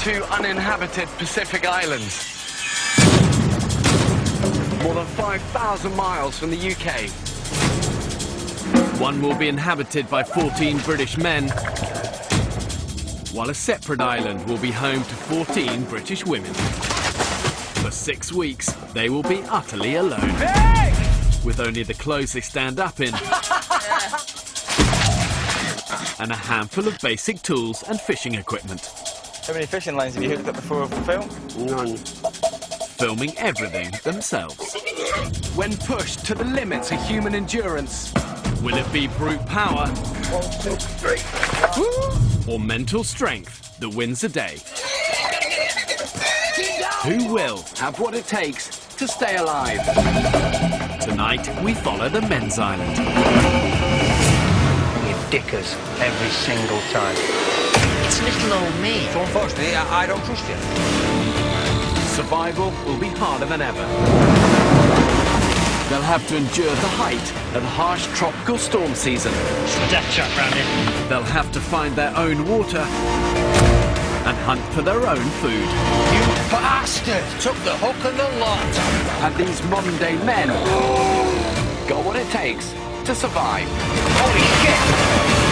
two uninhabited Pacific islands. More than 5,000 miles from the UK. One will be inhabited by 14 British men, while a separate island will be home to 14 British women. For 6 weeks, they will be utterly alone, with only the clothes they stand up in and a handful of basic tools and fishing equipment. How many fishing lines have you hooked up before for film? None. Filming everything themselves. When pushed to the limits of human endurance. Will it be brute power 1, 2, 3. or mental strength that wins the day? Who will? Have what it takes to stay alive. Tonight, we follow the men's island. You dickers every single time. It's little old me. So unfortunately, I don't trust you. Survival will be harder than ever. They'll have to endure the height of the harsh tropical storm season. Death trap round here. They'll have to find their own water and hunt for their own food. You bastard! Took the hook and the lot. And these modern-day men got what it takes to survive. Holy shit!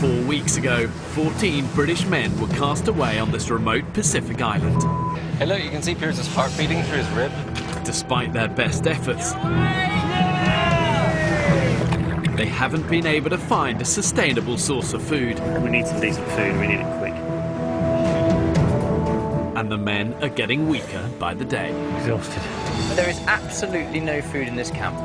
4 weeks ago, 14 British men were cast away on this remote Pacific island. Hey look, you can see Pierce's heart beating through his rib. Despite their best efforts, they haven't been able to find a sustainable source of food. We need some decent food, we need it quick. And the men are getting weaker by the day. Exhausted. There is absolutely no food in this camp.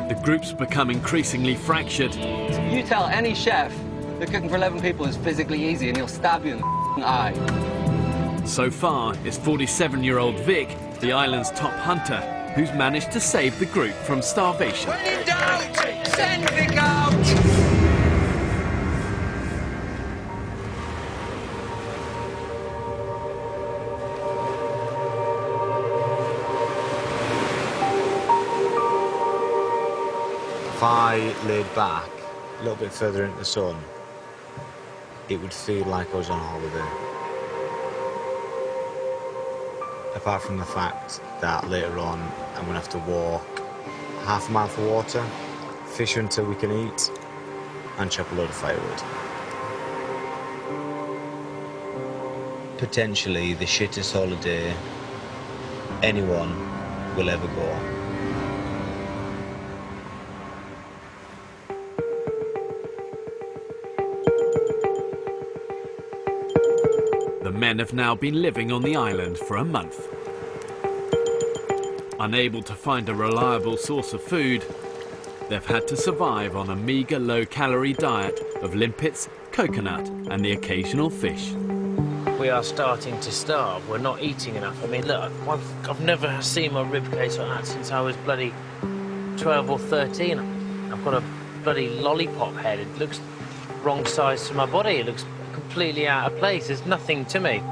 The group's become increasingly fractured. You tell any chef that cooking for 11 people is physically easy and he'll stab you in the eye. So far, it's 47-year-old Vic, the island's top hunter, who's managed to save the group from starvation. When in doubt, send Vic out! If I laid back a little bit further into the sun, it would feel like I was on holiday. Apart from the fact that later on I'm going to have to walk half a mile for water, fish until we can eat, and chop a load of firewood. Potentially the shittest holiday anyone will ever go on. The men have now been living on the island for a month. Unable to find a reliable source of food, they've had to survive on a meagre low-calorie diet of limpets, coconut and the occasional fish. We are starting to starve. We're not eating enough. I mean, look, I've never seen my ribcage like that since I was bloody 12 or 13. I've got a bloody lollipop head. It looks wrong size to my body. It looks completely out of place. There's nothing to me.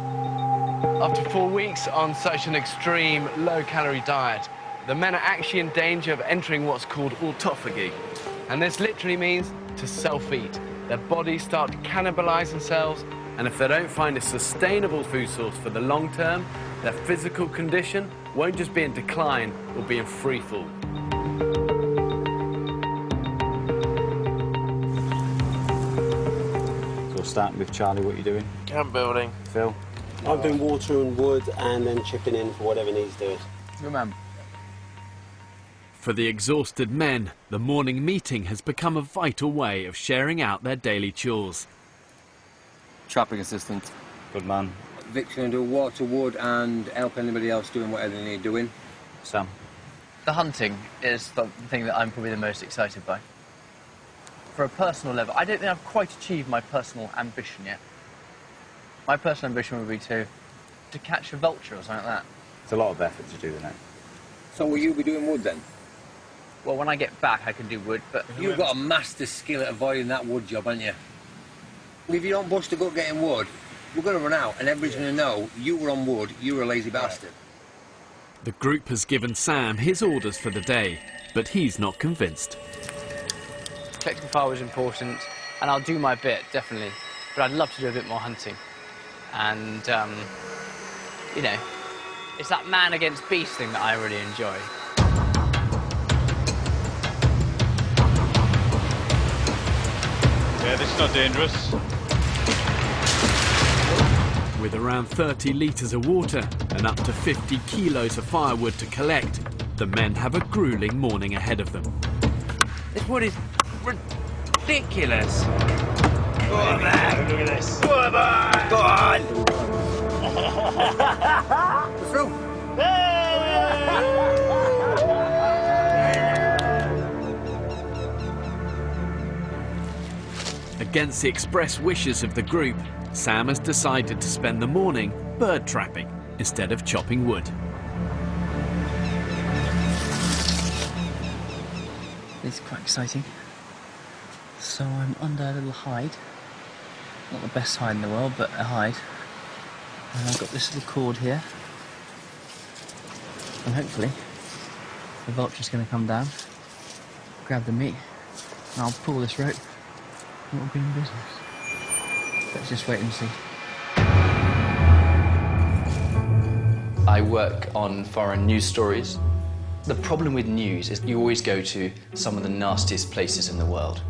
After 4 weeks on such an extreme low-calorie diet, the men are actually in danger of entering what's called autophagy. And this literally means to self-eat. Their bodies start to cannibalize themselves, and if they don't find a sustainable food source for the long term, their physical condition won't just be in decline, it will be in free fall. So starting with Charlie, what are you doing? Camp building. Phil? I'm doing water and wood and then chipping in for whatever needs doing. Good man. For the exhausted men, the morning meeting has become a vital way of sharing out their daily chores. Trapping assistant. Good man. Vic's going to do water, wood and help anybody else doing whatever they need doing. Sam? The hunting is the thing that I'm probably the most excited by. For a personal level, I don't think I've quite achieved my personal ambition yet. My personal ambition would be to catch a vulture or something like that. It's a lot of effort to do, isn't it? So will you be doing wood then? Well, when I get back, I can do wood, but... You've got a master skill at avoiding that wood job, haven't you? If you don't bust a gut getting wood, we're going to run out and everybody's going to know you were on wood, you were a lazy bastard. The group has given Sam his orders for the day, but he's not convinced. Collecting fire was important, and I'll do my bit, definitely. But I'd love to do a bit more hunting. And, you know, it's that man against beast thing that I really enjoy. Yeah, this is not dangerous. With around 30 litres of water and up to 50 kilos of firewood to collect, the men have a gruelling morning ahead of them. This wood is ridiculous. Go on, man. Look at this. Go on, man. Go on. What's wrong? Against the express wishes of the group, Sam has decided to spend the morning bird trapping instead of chopping wood. It's quite exciting. So I'm under a little hide. Not the best hide in the world, but a hide. And I've got this little cord here. And hopefully, the vulture's going to come down, grab the meat, and I'll pull this rope, and it'll be in business. Let's just wait and see. I work on foreign news stories. The problem with news is you always go to some of the nastiest places in the world.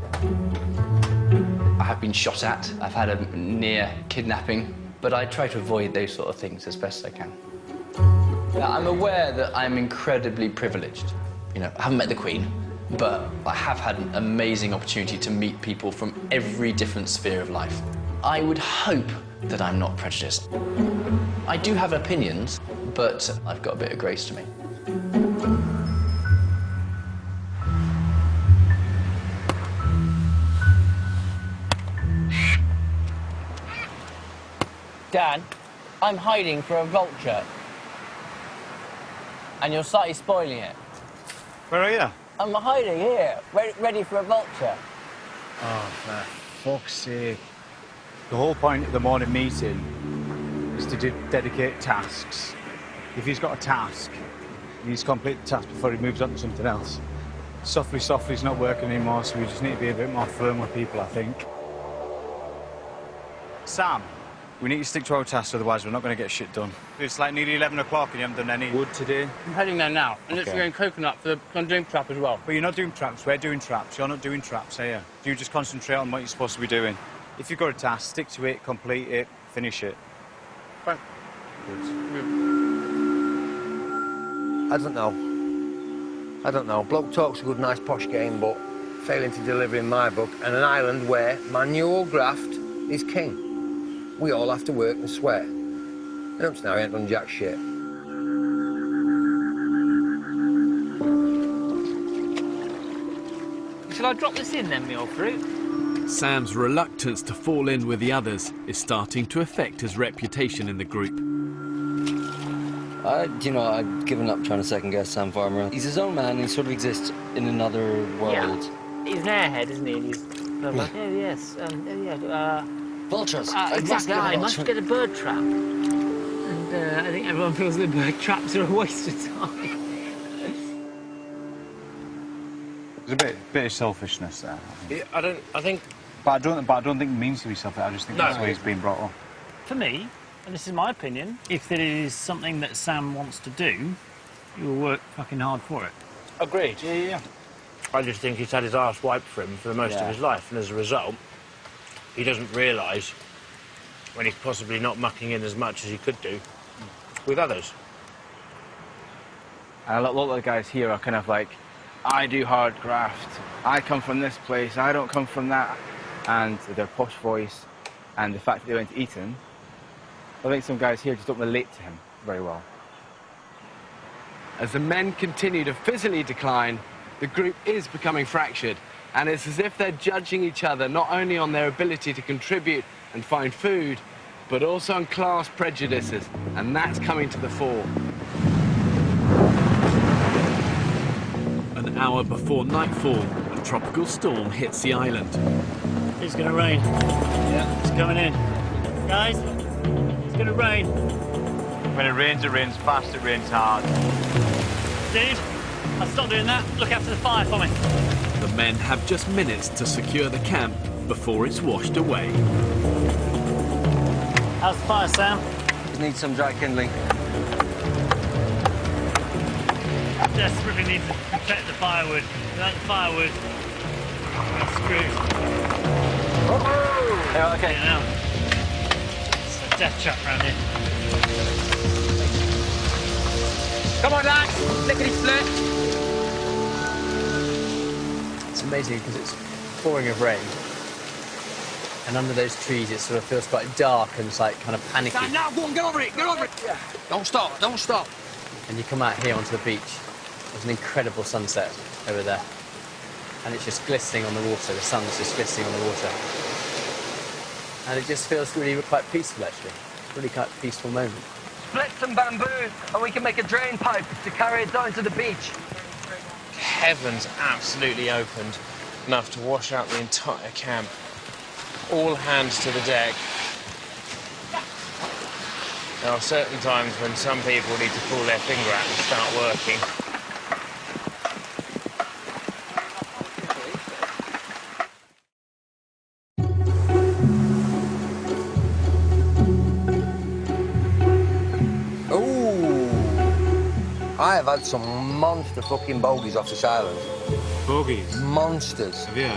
I have been shot at, I've had a near kidnapping, but I try to avoid those sort of things as best I can. Now, I'm aware that I'm incredibly privileged. You know, I haven't met the Queen, but I have had an amazing opportunity to meet people from every different sphere of life. I would hope that I'm not prejudiced. I do have opinions, but I've got a bit of grace to me. Dad, I'm hiding for a vulture. And you're slightly spoiling it. Where are you? I'm hiding here, ready for a vulture. Oh, for fuck's sake. The whole point of the morning meeting is to dedicate tasks. If he's got a task, he needs to complete the task before he moves on to something else. Softly's not working anymore, so we just need to be a bit more firm with people, I think. Sam, we need to stick to our tasks, otherwise we're not going to get shit done. It's like nearly 11 o'clock and you haven't done any wood today. I'm heading there now, and it's going coconut for the... I'm doing trap as well. But you're not doing traps, we're doing traps. You're not doing traps, are you? You just concentrate on what you're supposed to be doing. If you've got a task, stick to it, complete it, finish it. Fine. I don't know. Bloke talk's a good, nice, posh game, but failing to deliver in my book, and an island where manual graft is king. We all have to work and sweat. And up to now, I ain't done jack shit. Shall I drop this in then, me old fruit? Sam's reluctance to fall in with the others is starting to affect his reputation in the group. I've given up trying to second-guess Sam Farmer. He's his own man, and he sort of exists in another world. Yeah. He's an airhead, isn't he? And he's like, oh, yes, vultures. Exactly, I must get a bird trap. And I think everyone feels that bird traps are a waste of time. There's a bit of selfishness there. Yeah, I think... But I don't think it means to be selfish. I just think that's the way he's been brought up. For me, and this is my opinion, if it is something that Sam wants to do, he will work fucking hard for it. Agreed. Yeah. I just think he's had his arse wiped for him for the most of his life, and as a result, he doesn't realise when he's possibly not mucking in as much as he could do with others. And a lot of the guys here are kind of like, I do hard graft, I come from this place, I don't come from that. And their posh voice and the fact that they went to Eton, I think some guys here just don't relate to him very well. As the men continue to physically decline, the group is becoming fractured, and it's as if they're judging each other not only on their ability to contribute and find food, but also on class prejudices, and that's coming to the fore. An hour before nightfall, a tropical storm hits the island. It's going to rain. Yeah. It's coming in. Guys, it's going to rain. When it rains fast, it rains hard. Dude, I'll stop doing that. Look after the fire for me. The men have just minutes to secure the camp before it's washed away. How's the fire, Sam? Just need some dry kindling. Desperately need to protect the firewood. Without the firewood, we're screwed. Yeah, okay. You know, it's a death trap around here. Come on, lads. Lickety split. It's amazing because it's pouring of rain. And under those trees, it sort of feels quite dark and it's like kind of panicky. Sam, now, go on, get over it, get over it. Yeah. Don't stop, don't stop. And you come out here onto the beach. There's an incredible sunset over there. And it's just glistening on the water. The sun's just glistening on the water. And it just feels really quite peaceful, actually. Really quite a peaceful moment. Split some bamboo and we can make a drain pipe to carry it down to the beach. Heaven's absolutely opened, enough to wash out the entire camp. All hands to the deck. There are certain times when some people need to pull their finger out and start working. I have had some monster fucking bogies off this island. Bogies? Monsters. Have you?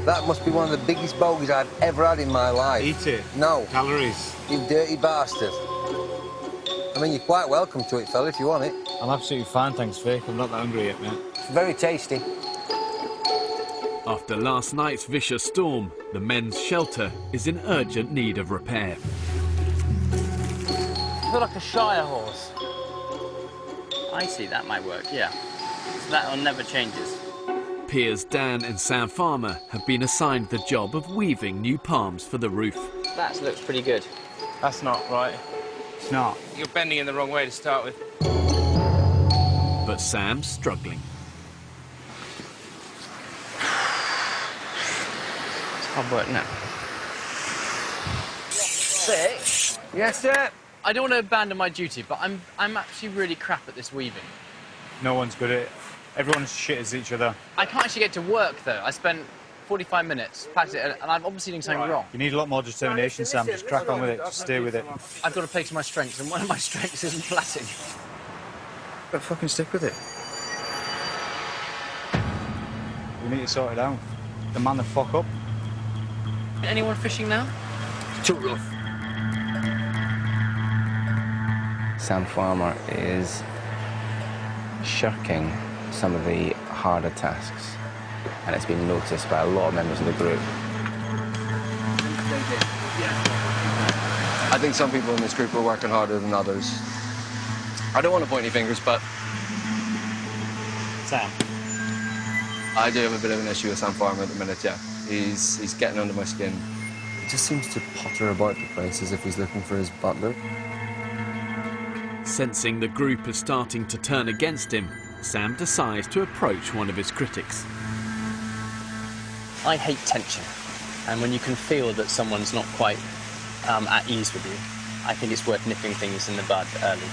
That must be one of the biggest bogies I've ever had in my life. Eat it. No. Calories. You dirty bastard. I mean, you're quite welcome to it, fella, if you want it. I'm absolutely fine, thanks, Vic. I'm not that hungry yet, mate. It's very tasty. After last night's vicious storm, the men's shelter is in urgent need of repair. I feel like a Shire horse. I see, that might work, yeah. So that one never changes. Piers, Dan and Sam Farmer have been assigned the job of weaving new palms for the roof. That looks pretty good. That's not right. It's not. You're bending in the wrong way to start with. But Sam's struggling. It's hard work now. Vic? Yes, sir? I don't want to abandon my duty, but I'm actually really crap at this weaving. No one's good at it. Everyone's shit as each other. I can't actually get to work, though. I spent 45 minutes practicing, and I'm obviously doing something wrong. You need a lot more determination, Sam. Just crack on with it. Just stay with it. I've got to play to my strengths, and one of my strengths isn't plaiting. But fucking stick with it. We need to sort it out. The man the fuck up. Anyone fishing now? Too rough. Sam Farmer is shirking some of the harder tasks, and it's been noticed by a lot of members of the group. I think some people in this group are working harder than others. I don't want to point any fingers, but Sam. I do have a bit of an issue with Sam Farmer at the minute, yeah. He's getting under my skin. He just seems to potter about the place as if he's looking for his butler. Sensing the group is starting to turn against him, Sam decides to approach one of his critics. I hate tension, and when you can feel that someone's not quite at ease with you, I think it's worth nipping things in the bud early.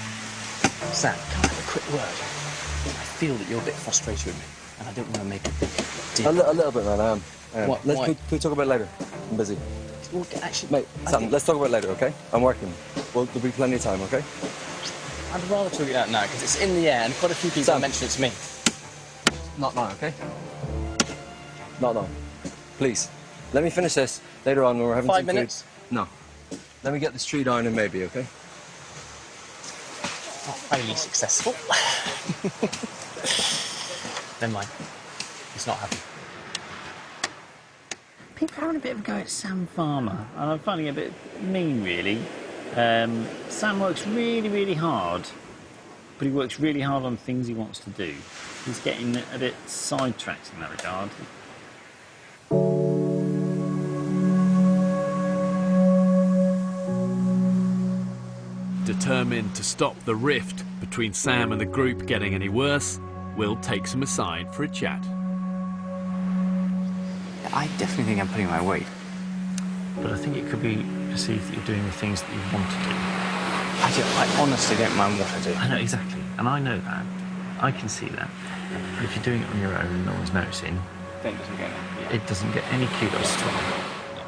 Sam, can I have a quick word? I feel that you're a bit frustrated with me, and I don't want to make a big deal. A little bit, man, I am. What, Can why? we talk about it later? I'm busy. Well, actually, Mate, Sam, let's talk about it later, okay? I'm working. Well, there'll be plenty of time, okay? I'd rather talk it out now, because it's in the air, and quite a few people have mentioned it to me. Not now, okay? Not now. Please. Let me finish this later on when we're having 5 some minutes? food. No. Let me get this tree down and maybe, okay? Not highly successful. Never mind. It's not happening. People are having a bit of a go at Sam Farmer, and I'm finding it a bit mean, really. Sam works really, really hard, but he works really hard on things he wants to do. He's getting a bit sidetracked in that regard. Determined to stop the rift between Sam and the group getting any worse, Will takes him aside for a chat. I definitely think I'm putting my weight. But I think it could be perceived that you're doing the things that you want to do. I honestly don't mind what I do. I know, exactly. And I know that. I can see that. But if you're doing it on your own and no one's noticing, Then it doesn't get it. it doesn't get any kudos at all.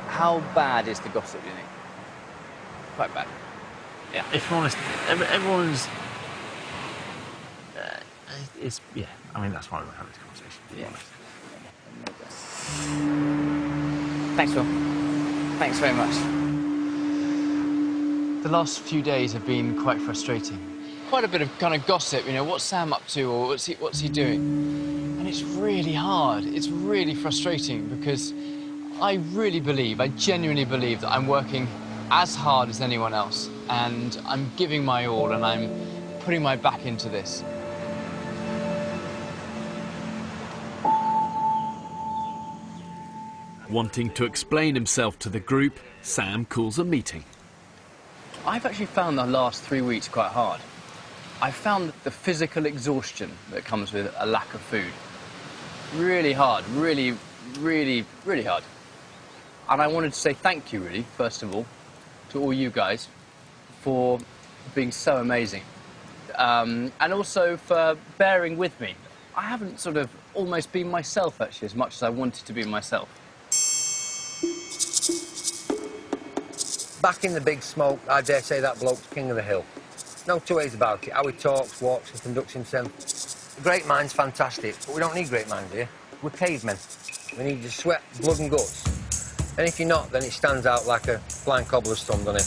How bad is the gossip, do you think? Quite bad. Yeah. If I'm honest, everyone's... it's, yeah, I mean, that's why we're having this conversation, to be honest. Thanks, Phil. Thanks very much. The last few days have been quite frustrating. Quite a bit of kind of gossip, you know, what's Sam up to or what's he doing? And it's really hard. It's really frustrating because I really believe, I genuinely believe that I'm working as hard as anyone else and I'm giving my all and I'm putting my back into this. Wanting to explain himself to the group, Sam calls a meeting. I've actually found the last 3 weeks quite hard. I've found the physical exhaustion that comes with a lack of food really hard, really, really, really hard. And I wanted to say thank you, really, first of all, to all you guys for being so amazing. And also for bearing with me. I haven't sort of almost been myself, actually, as much as I wanted to be myself. Back in the big smoke, I dare say that bloke's king of the hill. No two ways about it. How he talks, walks and conducts himself. A great mind's fantastic, but we don't need great minds here. We're cavemen. We need your sweat, blood and guts. And if you're not, then it stands out like a blind cobbler's thumb, doesn't it?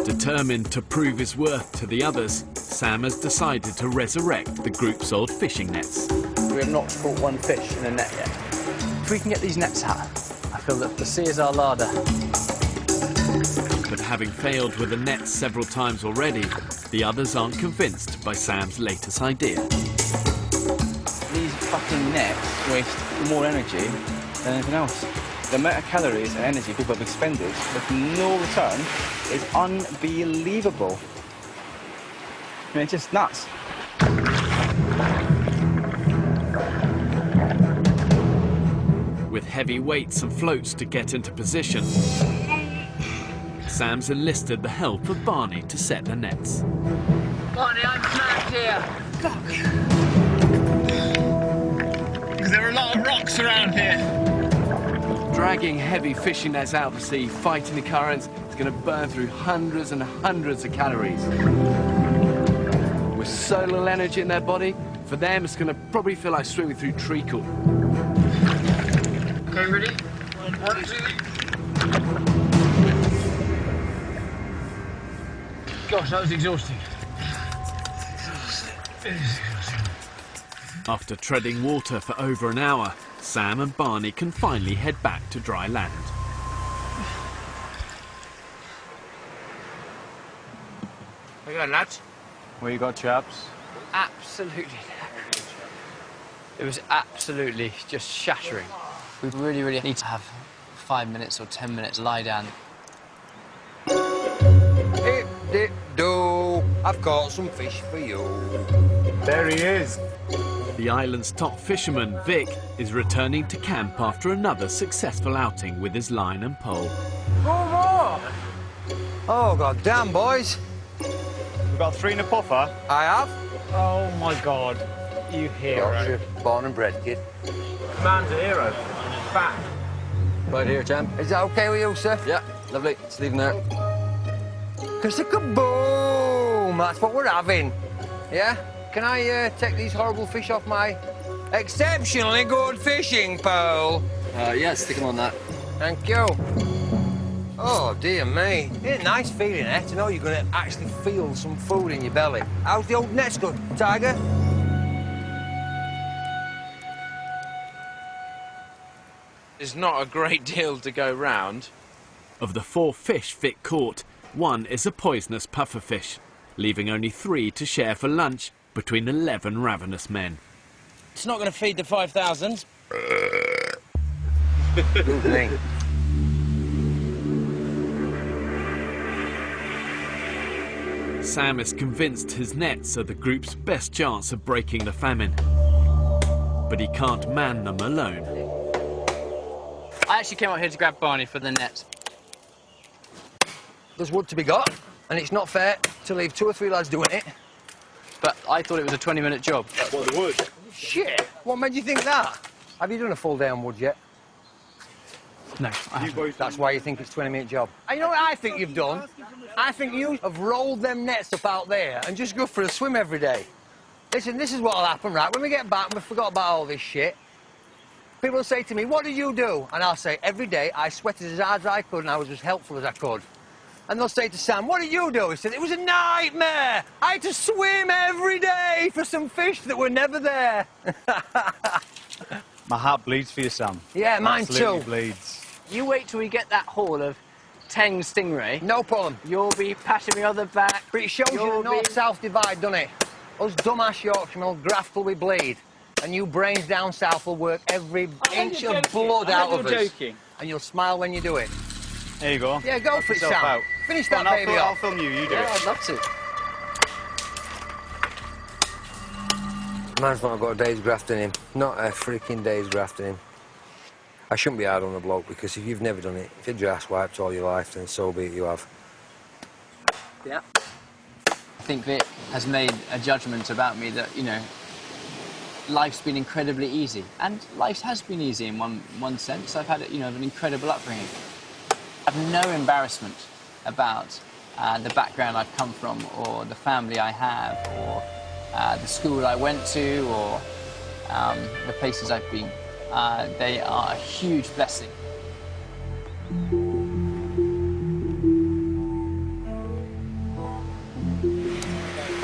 Determined to prove his worth to the others, Sam has decided to resurrect the group's old fishing nets. We have not caught one fish in a net yet. If we can get these nets out, I feel that the sea is our larder. But having failed with the nets several times already, the others aren't convinced by Sam's latest idea. These fucking nets waste more energy than anything else. The amount of calories and energy people have expended with no return is unbelievable. I mean, it's just nuts. With heavy weights and floats to get into position, Sam's enlisted the help of Barney to set the nets. Barney, I'm trapped here. Fuck. Because there are a lot of rocks around here. Dragging heavy fishing nets out to sea, fighting the currents, is going to burn through hundreds and hundreds of calories. With so little energy in their body, for them it's going to probably feel like swimming through treacle. Okay, ready? 1, 2. Gosh, that was exhausting. After treading water for over an hour, Sam and Barney can finally head back to dry land. How you going, lads? Where you got, chaps? Absolutely. It was absolutely just shattering. We really, really need to have 5 minutes or 10 minutes lie down. Dip, dip, do. I've caught some fish for you. There he is. The island's top fisherman, Vic, is returning to camp after another successful outing with his line and pole. More! Oh, god damn, boys. We've got 3 in a puffer. I have. Oh my God, you hero. Yorkshire, born and bred, kid. Man's a hero. Fat. Right here, champ. Is that okay with you, sir? Yeah, lovely. Just leave him there. Kaboom! That's what we're having. Yeah? Can I take these horrible fish off my exceptionally good fishing pole? Yeah, stick him on that. Thank you. Oh, dear me. It's a nice feeling, eh, to know you're going to actually feel some food in your belly. How's the old nets good, Tiger? There's not a great deal to go round. Of the 4 fish Vic caught, 1 is a poisonous pufferfish, leaving only 3 to share for lunch between 11 ravenous men. It's not going to feed the 5,000. Good name. Sam is convinced his nets are the group's best chance of breaking the famine. But he can't man them alone. I actually came out here to grab Barney for the net. there's wood to be got, and it's not fair to leave 2 or 3 lads doing it. But I thought it was a 20-minute job. What, the wood? Shit! What made you think that? Have you done a full day on wood yet? No, I haven't. That's why you think it's a 20-minute job. And you know what I think you've done? I think you have rolled them nets up out there and just go for a swim every day. Listen, this is what'll happen, right? When we get back and we forgot about all this shit, people will say to me, what did you do? And I'll say, every day I sweated as hard as I could and I was as helpful as I could. And they'll say to Sam, what did you do? He said, it was a nightmare. I had to swim every day for some fish that were never there. My heart bleeds for you, Sam. Yeah, mine Absolutely too. bleeds. You wait till we get that haul of Teng Stingray. No problem. You'll be patting me on the back. But it shows you the north-south divide, doesn't it? Us dumbass Yorkshiremen will graft till we bleed. And you brains down south will work every inch of blood out of us. Joking. And you'll smile when you do it. There you go. Yeah, go for it, Sam. Out. Finish Go that on, baby I'll off. film you, you do Yeah, it. I'd love to. Man's not got a day's graft in him. Not a freaking day's graft in him. I shouldn't be hard on the bloke, because if you've never done it, if you're ass wiped all your life, then so be it, you have. Yeah. I think Vic has made a judgment about me that, you know, life's been incredibly easy. And life has been easy in one sense. I've had, you know, an incredible upbringing. I've no embarrassment about the background I've come from, or the family I have, or the school I went to, or the places I've been. They are a huge blessing.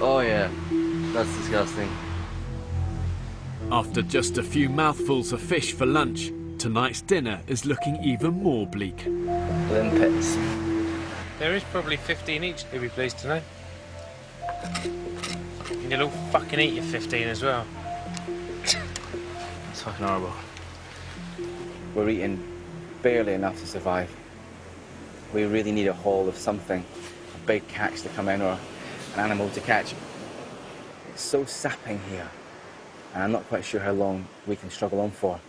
Oh yeah, that's disgusting. After just a few mouthfuls of fish for lunch, tonight's dinner is looking even more bleak. Limpets. There is probably 15 each, you'll be pleased to know. And you'll all fucking eat your 15 as well. It's fucking horrible. We're eating barely enough to survive. We really need a haul of something, a big catch to come in or an animal to catch. It's so sapping here, and I'm not quite sure how long we can struggle on for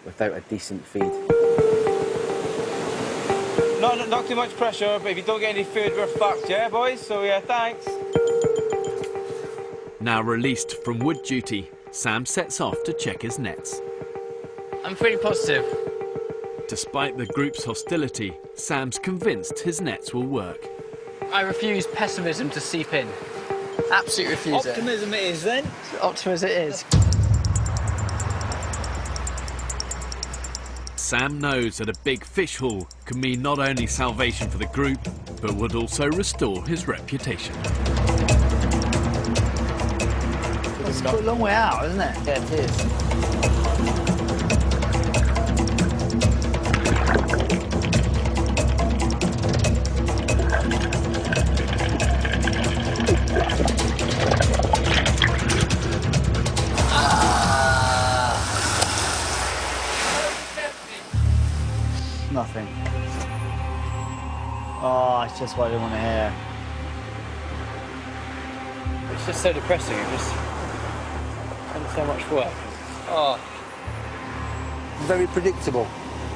without a decent feed. Not too much pressure, but if you don't get any food, we're fucked, yeah, boys? So, yeah, thanks. Now released from wood duty, Sam sets off to check his nets. I'm feeling positive. Despite the group's hostility, Sam's convinced his nets will work. I refuse pessimism to seep in. Absolutely refuse it. Optimism it is, then. Optimism it is. Sam knows that a big fish haul could mean not only salvation for the group, but would also restore his reputation. It's quite a long way out, isn't it? Yeah, it is. Nothing. Oh, it's just what I didn't want to hear. It's just so depressing. It just done so much work. Oh. Very predictable.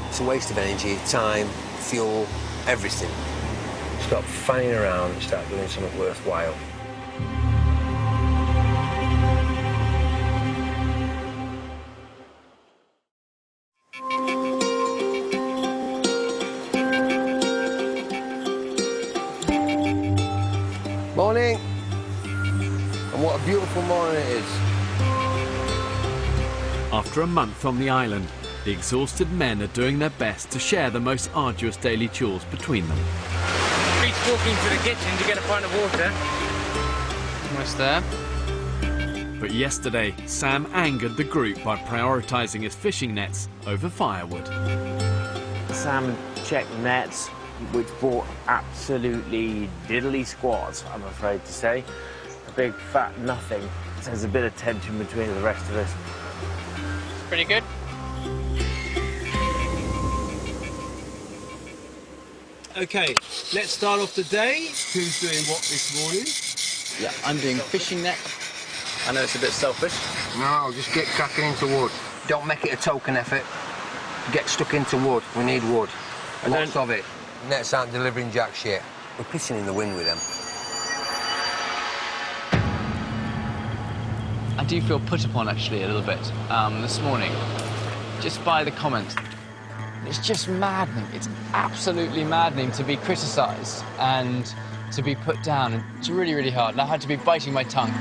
It's a waste of energy, time, fuel, everything. Stop fanning around and start doing something worthwhile. Morning. And what a beautiful morning it is. After a month on the island, the exhausted men are doing their best to share the most arduous daily chores between them. Pete's walking to the kitchen to get a pint of water. Almost there. But yesterday, Sam angered the group by prioritising his fishing nets over firewood. Sam checked nets, which brought absolutely diddly squat, I'm afraid to say. A big fat nothing. There's a bit of tension between the rest of us. Pretty good. Okay, let's start off the day. Who's doing what this morning? Yeah, I'm doing fishing net. I know it's a bit selfish. No, just get cracking into wood. Don't make it a token effort. Get stuck into wood. We need wood. Lots of it. Nets aren't delivering jack shit. We're pissing in the wind with them. I do feel put upon, actually, a little bit this morning, just by the comments. It's just maddening. It's absolutely maddening to be criticised and to be put down. And it's really, really hard. And I had to be biting my tongue.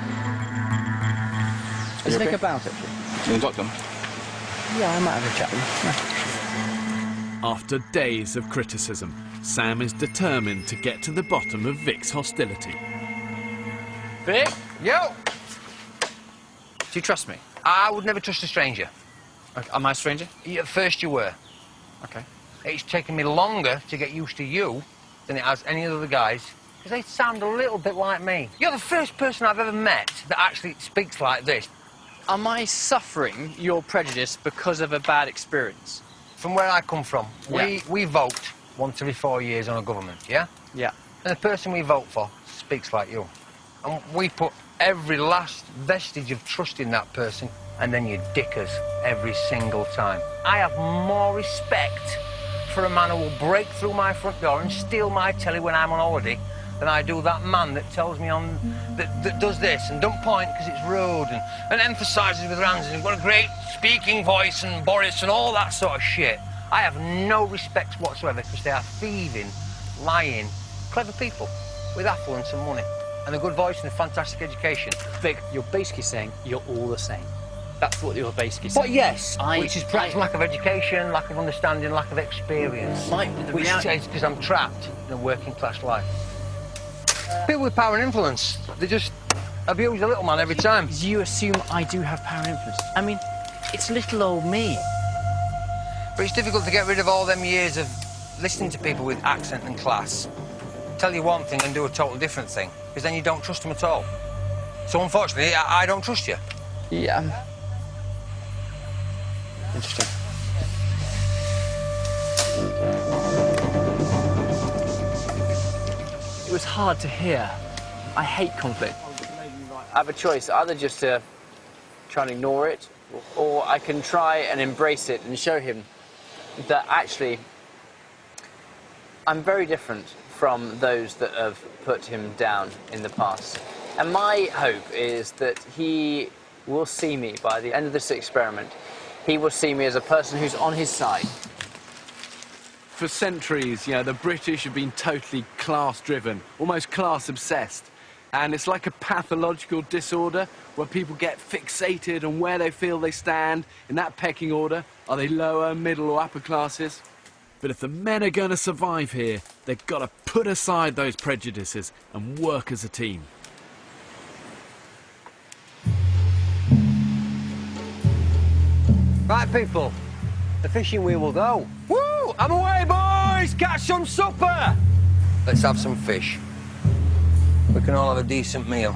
Let's think about it. You got them? Yeah, I might have a chat with them. After days of criticism, Sam is determined to get to the bottom of Vic's hostility. Vic? Yo! Do you trust me? I would never trust a stranger. Okay, am I a stranger? At first you were. Okay. It's taken me longer to get used to you than it has any of the other guys, because they sound a little bit like me. You're the first person I've ever met that actually speaks like this. Am I suffering your prejudice because of a bad experience? From where I come from, Yeah. we vote once every 4 years on a government, yeah? Yeah. And the person we vote for speaks like you. And we put every last vestige of trust in that person, and then you dick us every single time. I have more respect for a man who will break through my front door and steal my telly when I'm on holiday than I do that man that tells me that does this and don't point because it's rude and emphasises with hands and got a great speaking voice and Boris and all that sort of shit. I have no respect whatsoever because they are thieving, lying, clever people with affluence and money and a good voice and a fantastic education. Vic, you're basically saying you're all the same. That's what you're basically saying. But yes, which is perhaps lack of education, lack of understanding, lack of experience. Which is because I'm trapped in a working class life. People with power and influence, they just abuse the little man every time. You assume I do have power and influence. I mean, it's little old me. But it's difficult to get rid of all them years of listening to people with accent and class. Tell you one thing and do a total different thing, because then you don't trust them at all. So unfortunately, I don't trust you. Yeah. Interesting. It was hard to hear. I hate conflict. I have a choice, either just to try and ignore it, or I can try and embrace it and show him that actually I'm very different from those that have put him down in the past. And my hope is that he will see me by the end of this experiment. He will see me as a person who's on his side. For centuries, the British have been totally class-driven, almost class-obsessed. And it's like a pathological disorder where people get fixated on where they feel they stand in that pecking order. Are they lower, middle or upper classes? But if the men are going to survive here, they've got to put aside those prejudices and work as a team. Right, people, the fishing wheel will go. Woo! I'm away, boys! Catch some supper! Let's have some fish. We can all have a decent meal.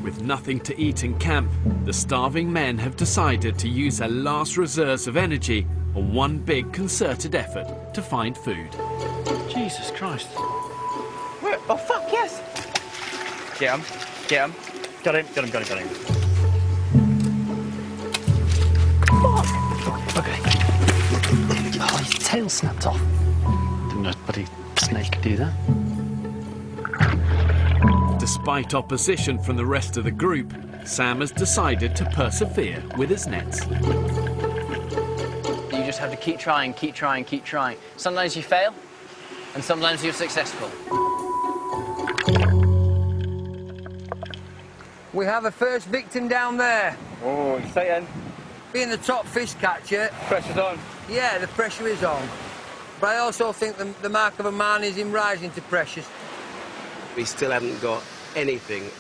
With nothing to eat in camp, the starving men have decided to use their last reserves of energy on one big concerted effort to find food. Jesus Christ. Where? Oh, fuck, yes! Get him. Get him. Got him, got him, got him, got him. Okay. Oh, his tail snapped off. Didn't know a bloody snake could do that. Despite opposition from the rest of the group, Sam has decided to persevere with his nets. You just have to keep trying, keep trying, keep trying. Sometimes you fail, and sometimes you're successful. We have a first victim down there. Oh, exciting. Being the top fish catcher... Pressure's on. Yeah, the pressure is on. But I also think the mark of a man is in rising to pressures. We still haven't got anything.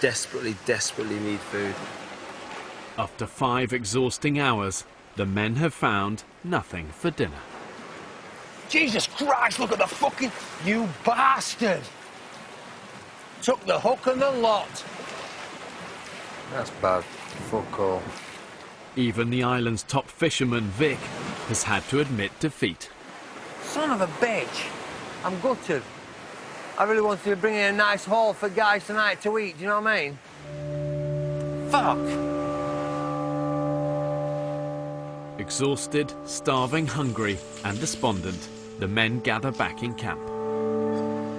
Desperately need food. After 5 exhausting hours, the men have found nothing for dinner. Jesus Christ, look at the fucking... You bastard! Took the hook and the lot. That's bad. Fuck all. Even the island's top fisherman, Vic, has had to admit defeat. Son of a bitch. I'm gutted. I really wanted to bring in a nice haul for guys tonight to eat, do you know what I mean? Fuck. Exhausted, starving, hungry and despondent, the men gather back in camp.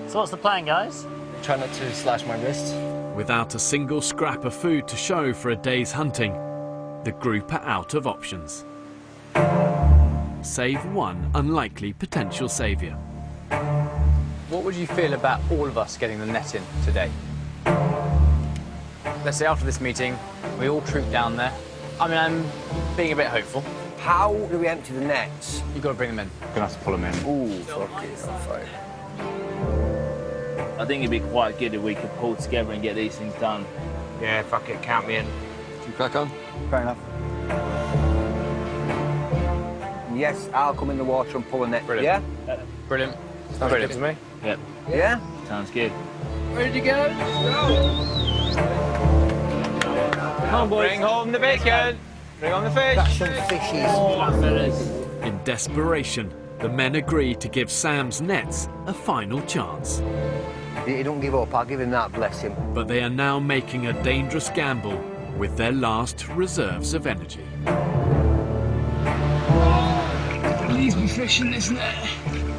So what's the plan, guys? Try not to slash my wrists. Without a single scrap of food to show for a day's hunting, the group are out of options. Save one unlikely potential saviour. What would you feel about all of us getting the net in today? Let's say after this meeting, we all troop down there. I mean, I'm being a bit hopeful. How do we empty the nets? You've got to bring them in. Gonna have to pull them in. Ooh, fucking hell, fine. I think it'd be quite good if we could pull together and get these things done. Yeah, fuck it, count me in. Should we crack on? Fair enough. Yes, I'll come in the water and pull a net. Brilliant. Yeah? Brilliant. Sounds good to me. Yep. Yeah? Sounds good. Ready to go? Come on, boys. Bring home the bacon. Bring on the fish. That's some fishies. In desperation, the men agree to give Sam's nets a final chance. He don't give up, I'll give him that, bless him. But they are now making a dangerous gamble with their last reserves of energy. Please be fishing this net.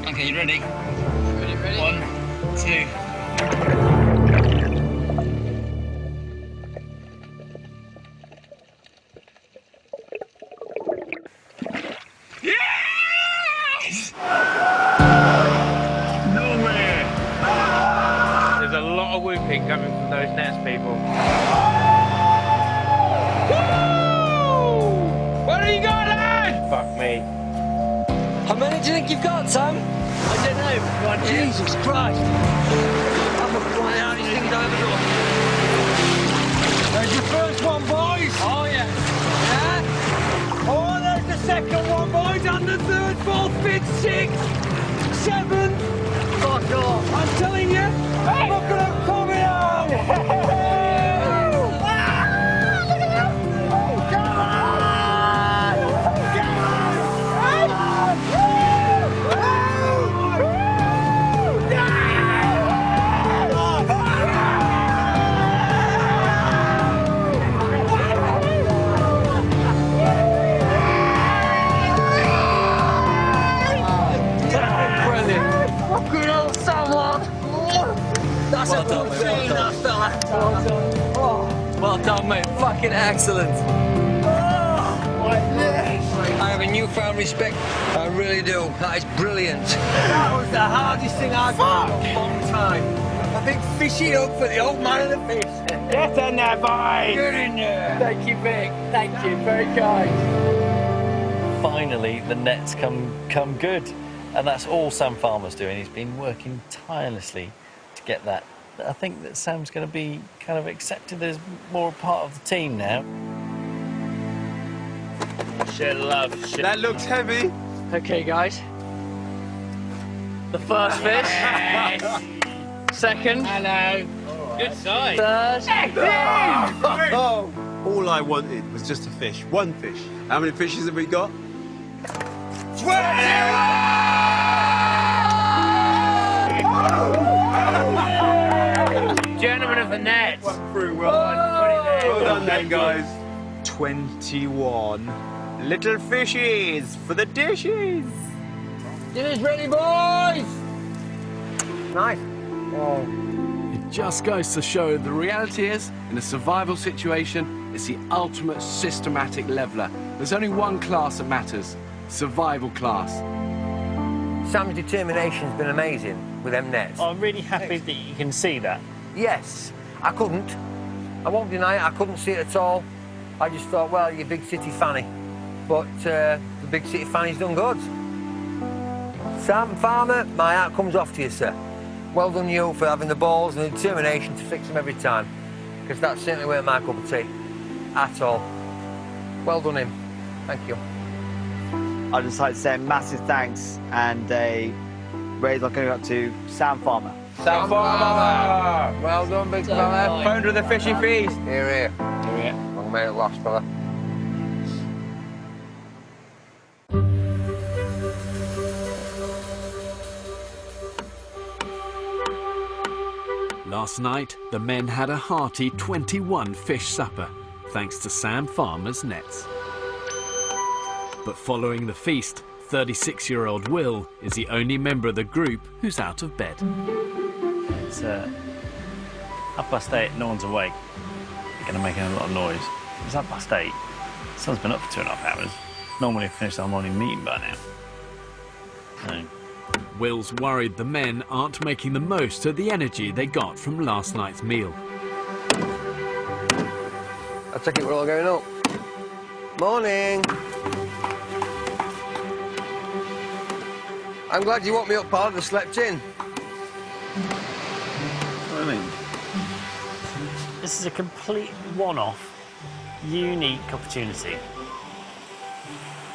Okay, you ready? Ready. 1, 2. Yes! No way! There's a lot of whooping coming from those nets, people. Woo! What have you got, lad? Fuck me. How many do you think you've got, Sam? I don't know. God, Jesus Christ. I'm a flying out these things over the There's your first one, boys. Oh, yeah. Yeah? Oh, there's the second one, boys. And the third, fourth, fifth, sixth, seventh. Fuck off. I'm telling you, look at them coming out. That's Well a done, good mate, thing, well that fella. Well done, mate. Fucking excellent. I have a newfound respect, I really do. That is brilliant. That was the hardest thing I've done in a long time. I think fishing up for the old man and the fish. Get in there, boys. Get in there. Thank you, Vic. Thank you. Very kind. Finally, the net's come good. And that's all Sam Farmer's doing. He's been working tirelessly to get that. I think that Sam's going to be kind of accepted as more a part of the team now. Share love. That looks heavy. Okay, guys. The first fish. Second. Hello. Good sight. Third. All I wanted was just a fish. One fish. How many fishes have we got? 20! Gentlemen of the nets. Well done then, guys. 21 little fishies for the dishes. Dinner's ready, boys! Nice. It just goes to show the reality is, in a survival situation, it's the ultimate systematic leveller. There's only one class that matters, survival class. Sam's determination's been amazing with them nets. I'm really happy that you can see that. Yes, I couldn't. I won't deny it, I couldn't see it at all. I just thought, well, you're a big city fanny. But the big city fanny's done good. Sam Farmer, my hat comes off to you, sir. Well done you for having the balls and the determination to fix them every time. Because that certainly weren't my cup of tea. At all. Well done him. Thank you. I'd just like to say a massive thanks and a raise my going up to Sam Farmer. Sam Farmer! Well done, big Sam fella. Farmer. Founder of the Fishing Feast. Here, here. Here, here. Long may it last, fella. Last night, the men had a hearty 21 fish supper, thanks to Sam Farmer's nets. But following the feast, 36-year-old Will is the only member of the group who's out of bed. It's 8:30, no one's awake. You're going to make a lot of noise. It's 8:30. Sun's been up for 2.5 hours. Normally I've finished our morning meeting by now. So. Will's worried the men aren't making the most of the energy they got from last night's meal. I take it we're all going up. Morning. I'm glad you woke me up, pal. I slept in. What do you mean? This is a complete one-off, unique opportunity.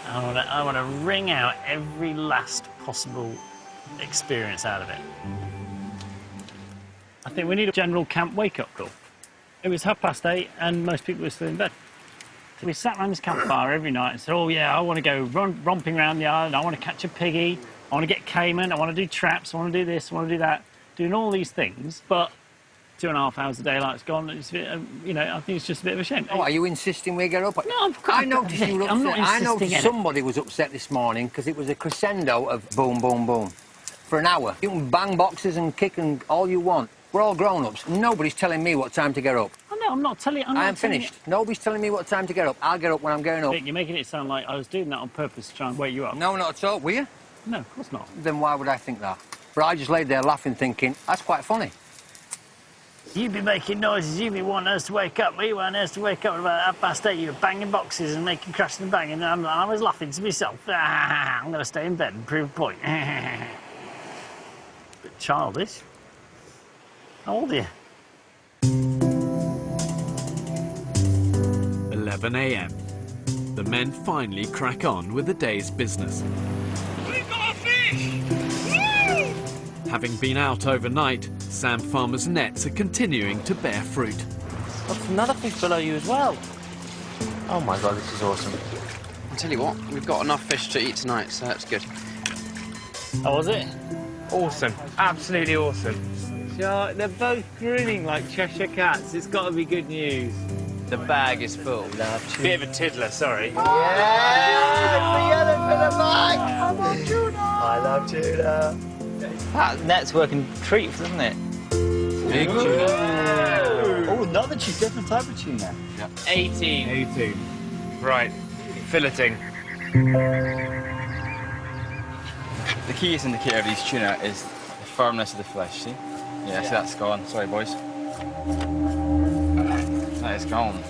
I want to wring out every last possible experience out of it. I think we need a general camp wake-up call. It was 8:30 and most people were still in bed. We sat around this campfire every night and said, oh yeah, I want to go romping around the island, I want to catch a piggy, I want to get caiman, I want to do traps, I want to do this, I want to do that, doing all these things, but 2.5 hours of daylight's gone. It's a bit, you know, I think it's just a bit of a shame. Oh, are you insisting we get up? No, I noticed you were upset. I'm not I insisting noticed in it. somebody was upset this morning because it was a crescendo of boom, boom, boom for an hour. You can bang boxes and kick and all you want. We're all grown-ups. Nobody's telling me what time to get up. Oh, no, I'm not telling you. I am finished. Nobody's telling me what time to get up. I'll get up when I'm getting up. Vic, you're making it sound like I was doing that on purpose to try and wake you up. No, not at all. Were you? No, of course not. Then why would I think that? But I just laid there laughing, thinking, that's quite funny. You'd be making noises, you'd be wanting us to wake up. We want us to wake up at about 8:30. You were banging boxes and making crashing and banging, and I was laughing to myself. I'm going to stay in bed and prove a point. Bit childish. How old are you? 11 a.m. The men finally crack on with the day's business. We've got a fish! Woo! Having been out overnight, Sam Farmer's nets are continuing to bear fruit. That's another fish below you as well. Oh my God, this is awesome. I'll tell you what, we've got enough fish to eat tonight, so that's good. How was it? Awesome. Absolutely awesome. Sure, they're both grinning like Cheshire Cats. It's got to be good news. The bag is full. Bit of a tiddler, sorry. I love tuna. That net's working treats, isn't it? Big tuna. Oh, another tuna, different type of tuna. Yeah. 18. 18. Right, filleting. The keyest indicator of these tuna is the firmness of the flesh, see? Yeah, see that's gone. Sorry, boys. That is gone.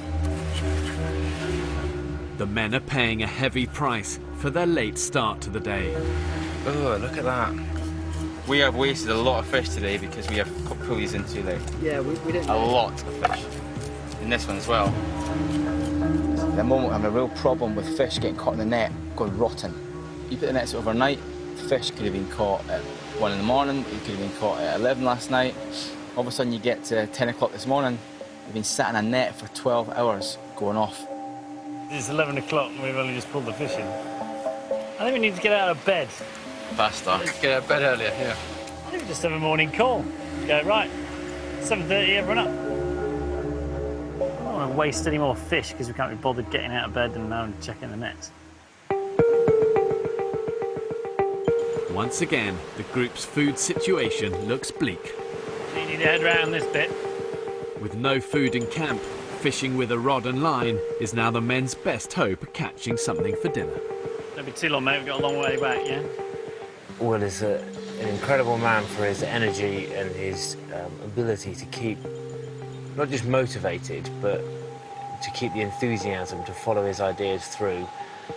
The men are paying a heavy price for their late start to the day. Oh, look at that. We have wasted a lot of fish today because we have put pulleys in too late. Yeah, we didn't. A lot of fish. And this one as well. At the moment, I have a real problem with fish getting caught in the net, going rotten. You put the nets overnight, fish could have been caught at 1 in the morning, it could have been caught at 11 last night. All of a sudden you get to 10 o'clock this morning, you've been sat in a net for 12 hours going off. It's 11 o'clock and we've only just pulled the fish in. I think we need to get out of bed. Faster. Get out of bed earlier, yeah. I think we just have a morning call. Go, right, 7:30, everyone up. I don't want to waste any more fish because we can't be bothered getting out of bed and now checking the nets. Once again, the group's food situation looks bleak. You need to head round this bit. With no food in camp, fishing with a rod and line is now the men's best hope of catching something for dinner. Don't be too long, mate. We've got a long way back, yeah? Will is an incredible man for his energy and his ability to keep not just motivated, but to keep the enthusiasm to follow his ideas through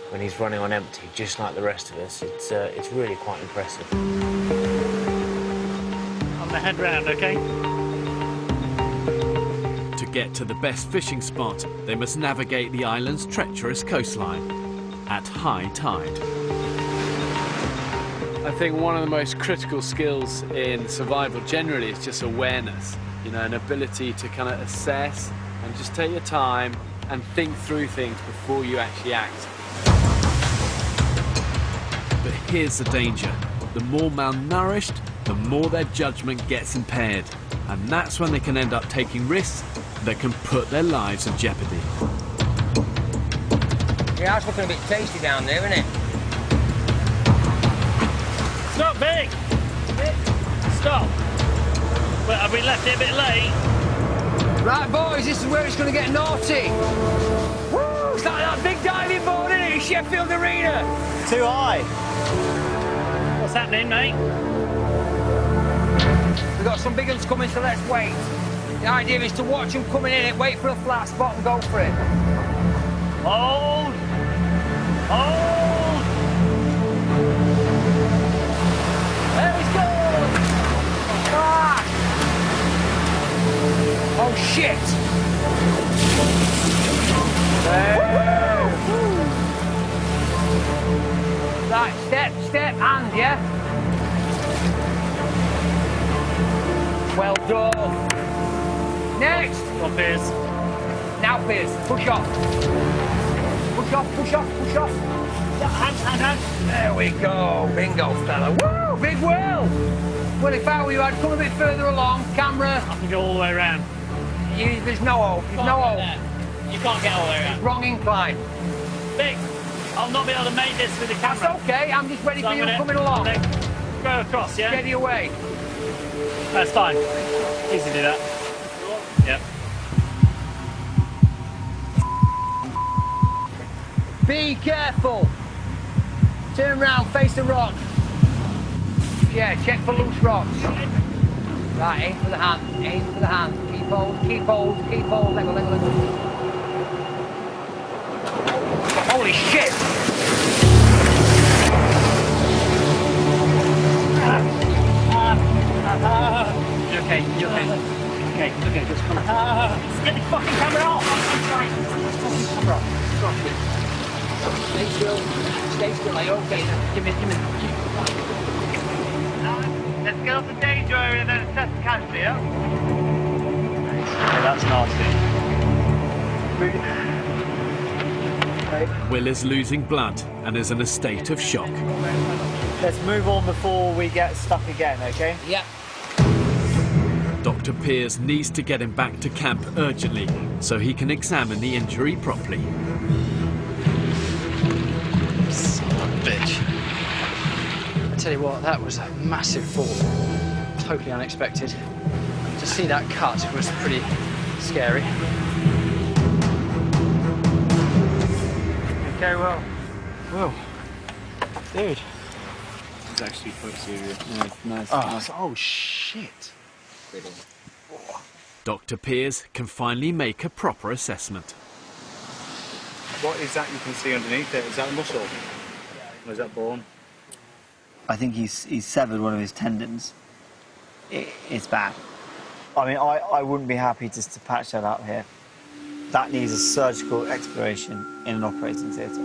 when he's running on empty, just like the rest of us. It's really quite impressive. On the head round, OK? To get to the best fishing spot, they must navigate the island's treacherous coastline at high tide. I think one of the most critical skills in survival generally is just awareness, you know, an ability to kind of assess and just take your time and think through things before you actually act. But here's the danger. The more malnourished, the more their judgment gets impaired. And that's when they can end up taking risks that can put their lives in jeopardy. Yeah, it's looking a bit tasty down there, isn't it? Stop, Vic! Stop! Well, have we left it a bit late? Right, boys, this is where it's going to get naughty. Woo! It's like that big diving board, isn't it, in Sheffield Arena? Too high. What's happening, mate? We've got some big ones coming, so let's wait. The idea is to watch them coming in, wait for a flat spot and go for it. Hold! Hold! There we go! Ah! Oh, shit! Right, step, and, yeah? Well done. Next! Come on, Piers. Now, Piers, push off. Push off, push off, push off. Hand. There we go. Bingo, fella. Woo! Big well! Well, if I were you, I'd come a bit further along. Camera. I can go all the way around. There's no hole. There's no hole. You can't get all the way around. Wrong incline. Vic, I'll not be able to make this with the camera. That's okay. I'm just ready So for I'm you gonna coming along. Go across, yeah? Steady away. That's fine. Easy to do that. Yep. Be careful. Turn round, face the rock. Yeah, check for loose rocks. Right, aim for the hand, aim for the hand. Keep hold, keep hold, keep hold. Let go, let go, let go. Holy shit! You okay? You okay? Okay, just come on. Get the fucking camera off! I'm trying. Camera off. Stay still. Stay still. Are you okay? Give me. Let's get off the danger area and then assess the casualty, yeah? Okay, that's nasty. Will is losing blood and is in a state of shock. Let's move on before we get stuck again, okay? Yeah. Dr. Piers needs to get him back to camp urgently so he can examine the injury properly. Son of a bitch. I tell you what, that was a massive fall. Totally unexpected. To see that cut was pretty scary. Okay, well. Whoa. Dude. It's actually quite serious. Yeah, nice. Oh, shit. Dr. Piers can finally make a proper assessment. What is that you can see underneath it? Is that a muscle? Or is that bone? I think he's severed one of his tendons. It's bad. I mean, I wouldn't be happy just to patch that up here. That needs a surgical exploration in an operating theatre.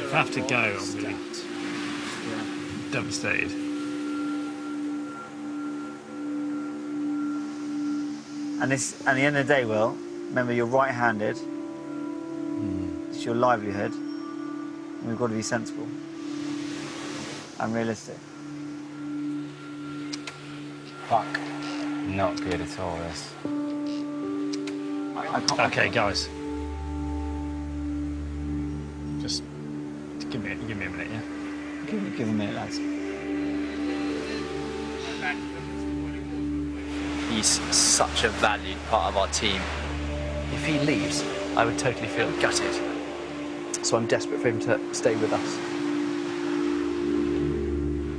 If I have to go, I'm really devastated. And at the end of the day, Will, remember you're right-handed. It's your livelihood. And we've got to be sensible and realistic. Fuck. Not good at all, this. Okay, guys. Just give me a minute, yeah? Give a minute, lads. He's such a valued part of our team. If he leaves, I would totally feel gutted. So I'm desperate for him to stay with us.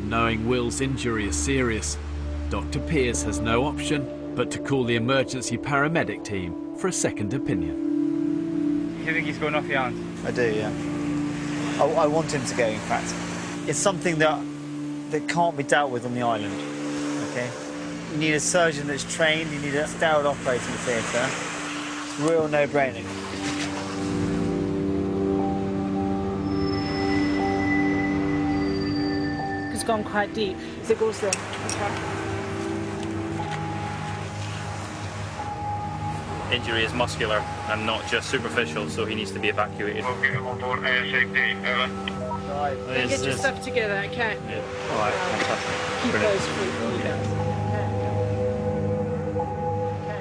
Knowing Will's injury is serious, Dr. Piers has no option but to call the emergency paramedic team for a second opinion. You think he's going off your hands? I do, yeah. I want him to go, in fact. It's something that can't be dealt with on the island, okay? You need a surgeon that's trained, you need a sterile operating theatre. It's a real no-brainer. It's gone quite deep. If it goes there, okay. Injury is muscular and not just superficial, so he needs to be evacuated. Then get your stuff together, okay? All right, fantastic. Keep those free.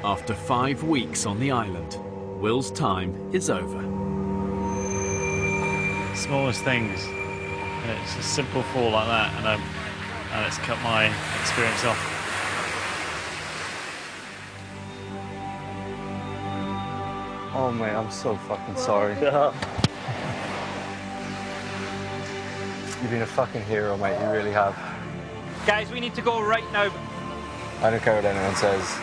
After 5 weeks on the island, Will's time is over. Smallest things. It's a simple fall like that, and it's cut my experience off. Oh mate, I'm so fucking sorry. You've been a fucking hero, mate, you really have. Guys, we need to go right now. I don't care what anyone says.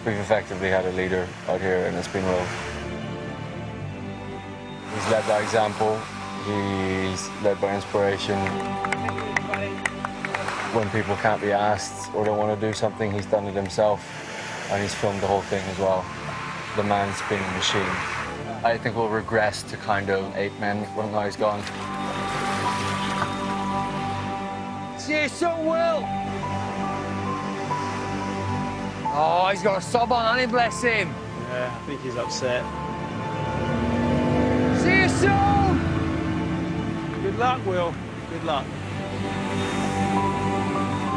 We've effectively had a leader out here and it's been Will. He's led by example, he's led by inspiration. When people can't be asked or don't want to do something, he's done it himself and he's filmed the whole thing as well. The man's been a machine. I think we'll regress to kind of 8 men when now he's gone. See you soon, Will. Oh, he's got a sob on, hasn't he? Bless him. Yeah, I think he's upset. See you soon. Good luck, Will. Good luck.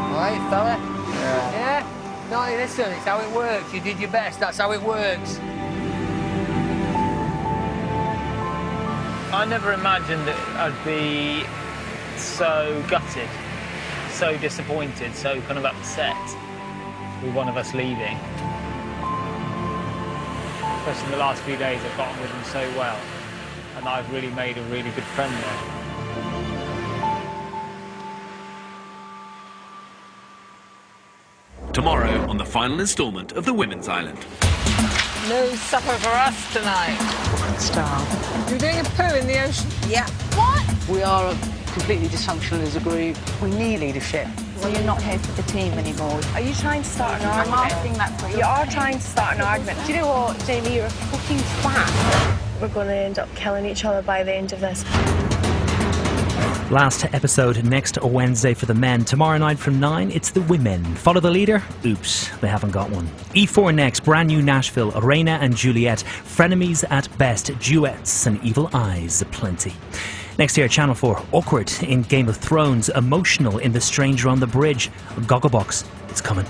All right, fella? Yeah? No, listen, it's how it works. You did your best, that's how it works. I never imagined that I'd be so gutted, so disappointed, so kind of upset with one of us leaving. Especially in the last few days, I've gotten with them so well, and I've really made a really good friend there. Tomorrow on the final instalment of The Women's Island. No supper for us tonight. Starve. You're doing a poo in the ocean? Yeah. What? We are completely dysfunctional as a group. We need leadership. So you're not here for the team anymore. Are you trying to start an argument? I'm asking that for you. You are trying to start an argument. Do you know what, Jamie? You're a fucking twat. We're going to end up killing each other by the end of this. Last episode next Wednesday for the men. Tomorrow night from 9, it's the women. Follow the leader? Oops, they haven't got one. E4 next, brand new Nashville, Reina and Juliet. Frenemies at best, duets and evil eyes aplenty. Next year, Channel 4, awkward in Game of Thrones, emotional in The Stranger on the Bridge. Gogglebox, it's coming.